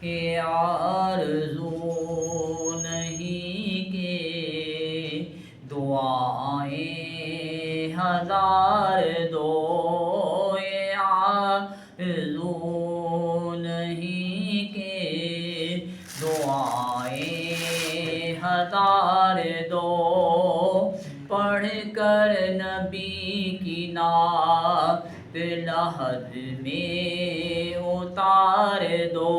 کہ آرزو نہیں کہ دعائیں ہزار دو، یہ آرزو نہیں کہ دعائیں ہزار دو، پڑھ کر نبی کی نعت لحد میں اتار دو،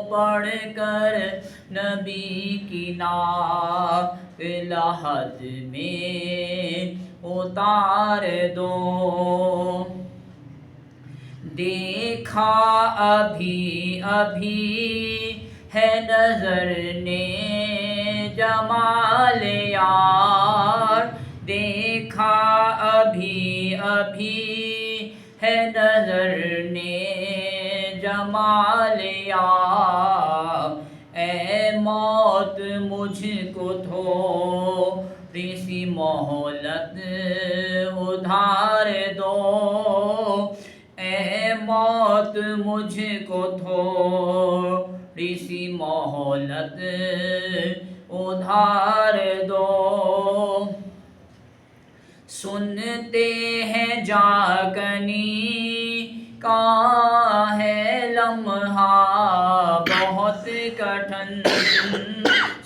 پڑھ کر نبی کی نعت لحد میں اتار دو۔ دیکھا ابھی ابھی ہے نظر نے جمال یار، دیکھا ابھی ابھی ہے نظر نے جمال یار، اے موت مجھ کو تھوڑی سی مہلت ادھار دو، اے موت مجھ کو تھوڑی سی مہلت ادھار دو۔ سنتے ہیں جاگنی کا ہے لمحہ بہت کٹھن،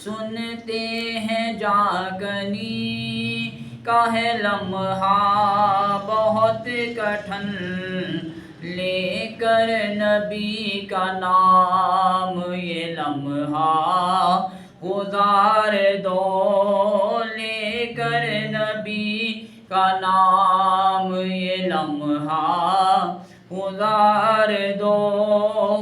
سنتے ہیں جاگنی کا ہے لمحہ بہت کٹھن، لے کر نبی کا نام یہ لمحہ گزار دو، لے کر نبی کا نام یہ لمحہ گزار دو۔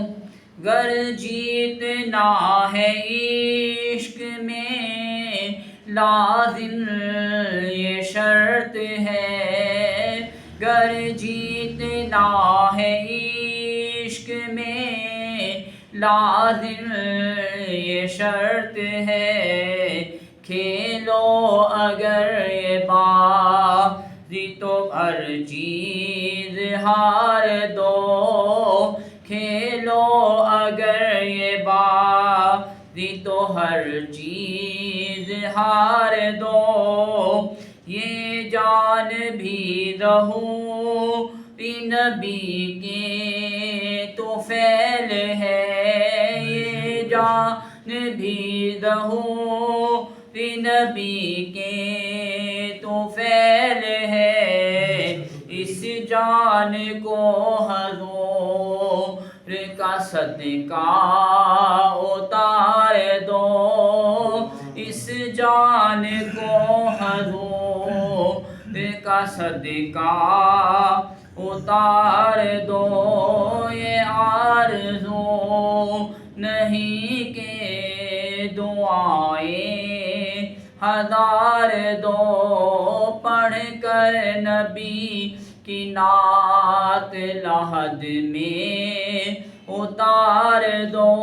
گر جیتنا ہے عشق میں لازم یہ شرط ہے، گر جیتنا ہے عشق میں لازم یہ شرط ہے، کھیلو اگر یہ بازی تو ہر چیز ہار دو، کھیلو اگر یہ بازی تو ہر چیز ہار دو، یہ جان بھی ظہور نبی کے طفیل ہے، یہ جان بھی ظہور نبی کے طفیل ہے، اس جان کو حضور کا صدقہ اتار دو، اس جان کو حضور کا صدقہ اتار دو، یہ آرزو نہیں کہ دعائیں ہزار دو، پڑھ کر نبی کی نعت لحد میں اتار دو۔